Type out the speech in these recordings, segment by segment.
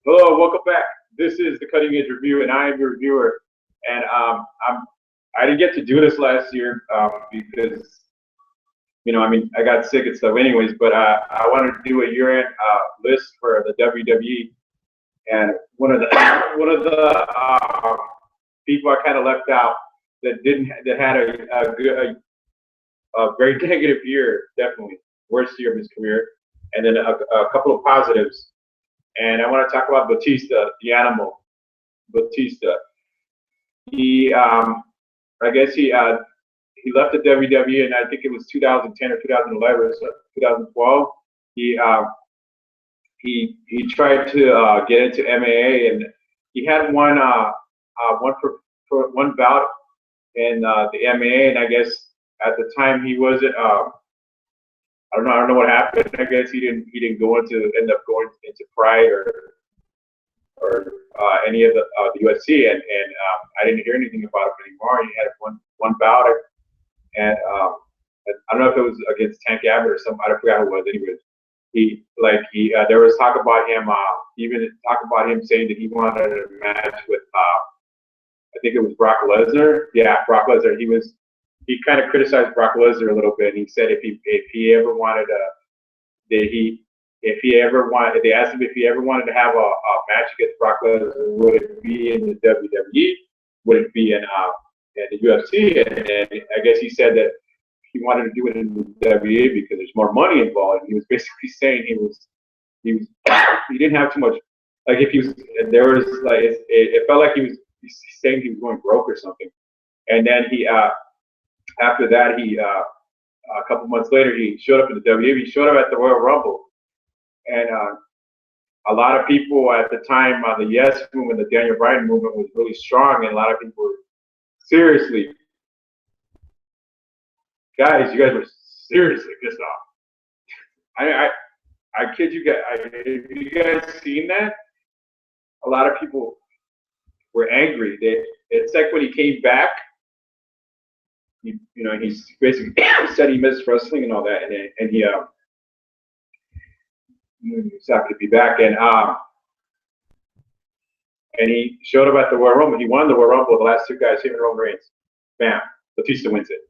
Hello, welcome back. This is the Cutting Edge Review, and I am your reviewer. And I didn't get to do this last year because I got sick and stuff, anyways. But I wanted to do a year-end list for the WWE, and one of the people I kind of left out that had a very negative year, definitely worst year of his career, and then a couple of positives. And I want to talk about Batista, the animal. Batista. He, I guess he left the WWE, and I think it was 2010 or 2011, so 2012. He he tried to get into MMA, and he had one bout in the MMA, and I guess at the time he wasn't. I don't know what happened. I guess he didn't end up going into Pride or any of the UFC, and I didn't hear anything about him anymore. He had one bout, and I don't know if it was against Tank Abbott or something. I forgot who it was. Anyways, there was talk about him, even talk about him saying that he wanted a match with I think it was Brock Lesnar. Yeah, Brock Lesnar. He kind of criticized Brock Lesnar a little bit. He said if he ever wanted that he if he ever wanted, they asked him if he ever wanted to have a match against Brock Lesnar, would it be in the WWE? Would it be in the UFC? And I guess he said that he wanted to do it in the WWE because there's more money involved. And he was basically saying he didn't have too much. Like if he was there was like it felt like he was saying he was going broke or something. And then he after that he a couple months later he showed up in the WWE. He showed up at the Royal Rumble, and a lot of people at the time, the Yes movement, the Daniel Bryan movement was really strong, and a lot of people were seriously, guys, you guys were seriously pissed off. I kid you guys. Have you guys seen that? A lot of people were angry. It's like when he came back, he's basically said he missed wrestling and all that, and he's happy to be back, and he showed up at the Royal Rumble. He won the Royal Rumble. The last two guys, him and Roman Reigns. Bam, Batista wins it.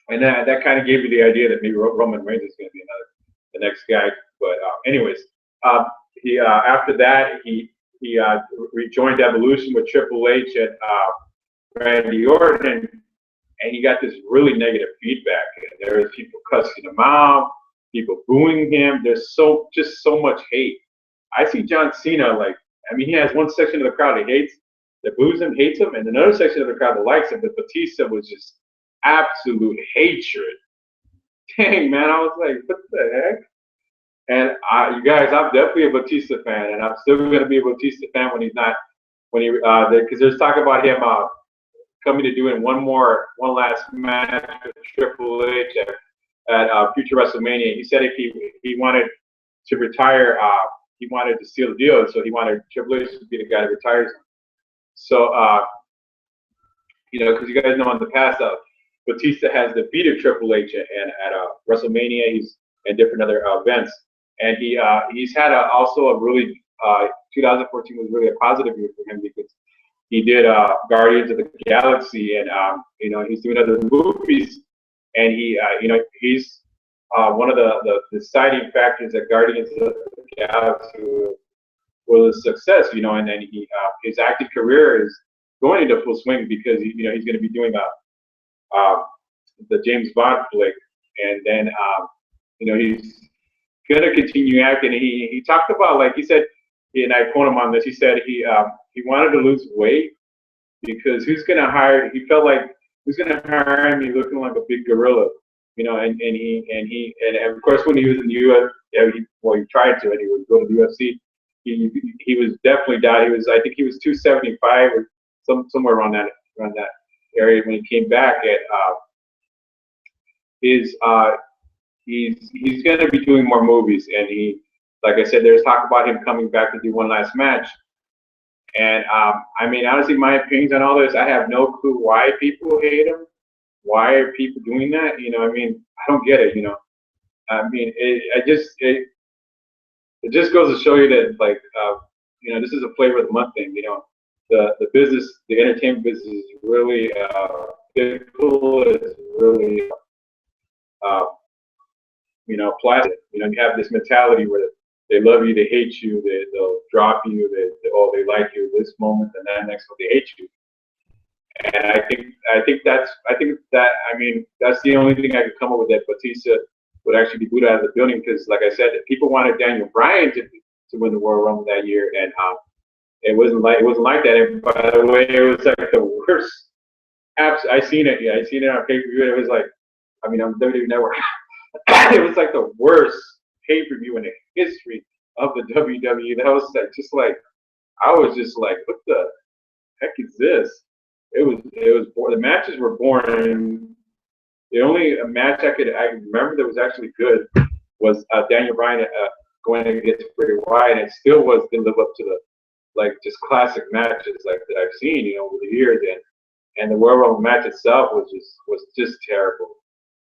And that kind of gave me the idea that maybe Roman Reigns is going to be the next guy. But anyways, he after that he rejoined Evolution with Triple H and Randy Orton, and he got this really negative feedback. And there was people cussing him out, people booing him. There's just so much hate. I see John Cena he has one section of the crowd that boos him, hates him, and another section of the crowd that likes him. But Batista was just absolute hatred. Dang, man, I was like, what the heck? And you guys, I'm definitely a Batista fan, and I'm still going to be a Batista fan because there's talk about him coming to doing one last match with Triple H at future WrestleMania. He said if he wanted to retire, he wanted to seal the deal, so he wanted Triple H to be the guy that retires him. So, because you guys know in the past, Batista has defeated Triple H at WrestleMania, and different other events, and he's had also a really 2014 was really a positive year for him because he did Guardians of the Galaxy, and he's doing other movies, and he's one of the deciding factors that Guardians of the Galaxy was a success, and then his acting career is going into full swing because he's going to be doing the James Bond flick, and then he's going to continue acting. And he talked about, like he said, and I quote him on this. He said he wanted to lose weight because he felt like who's going to hire him? He's looking like a big gorilla, and of course when he was in the U.S., he tried to, and he would go to the UFC. He was definitely died. I think he was 275 or somewhere around that area when he came back. He's going to be doing more movies, and like I said, there's talk about him coming back to do one last match. And honestly, my opinions on all this, I have no clue why people hate him. Why are people doing that? I don't get it. it just goes to show you that, like, you know, this is a flavor of the month thing. You know, the business, the entertainment business is really fickle. It's really uh, you know, plastic. You know, you have this mentality where they love you, they hate you, they'll drop you, oh, they like you this moment, and then next one they hate you. And I think that, I mean, that's the only thing I could come up with, that Batista would actually be booed out of the building, because, like I said, people wanted Daniel Bryan to win the Royal Rumble that year, and it wasn't like that. And by the way, it was like the worst. I seen it. Yeah, I seen it on pay per view. It was like, I mean, on WWE Network. It was like the worst pay per view in the history of the WWE. That was like, just like, I was just like, what the heck is this? It was the matches were boring. The only match I remember that was actually good was Daniel Bryan going against Bray Wyatt, and it still didn't live up to the, like, just classic matches like that I've seen, you know, over the years. And the Royal Rumble match itself was just terrible.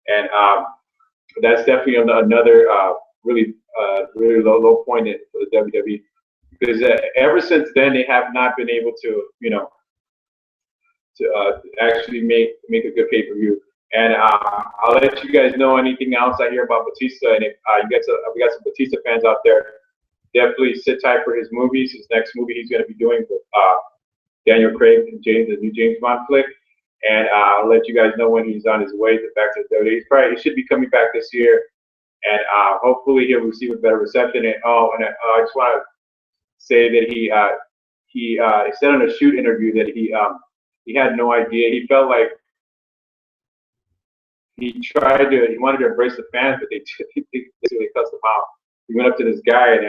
And that's definitely another really low point for the WWE, because ever since then they have not been able to, you know, to actually make a good pay per view. And I'll let you guys know anything else I hear about Batista. And if we got some Batista fans out there, definitely sit tight for his movies. His next movie he's going to be doing with Daniel Craig and the new James Bond flick. And I'll let you guys know when he's on his way back to the WWE. He should be coming back this year, and hopefully he'll receive a better reception. And I just want to say that he said on a shoot interview that he had no idea. He felt like he wanted to embrace the fans, but they basically cussed him out. He went up to this guy, and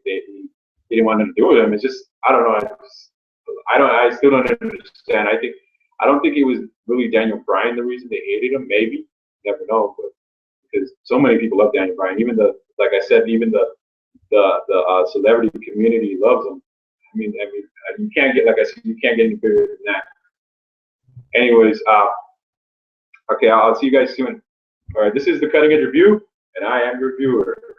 he didn't want nothing to do with him. It's just, I don't know. I still don't understand. I don't think it was really Daniel Bryan the reason they hated him. Maybe, never know. But because so many people love Daniel Bryan, even like I said, even the celebrity community loves him. I mean, you can't get, like I said, you can't get any bigger than that. Anyways, okay, I'll see you guys soon. All right, this is the Cutting Edge Review, and I am your viewer.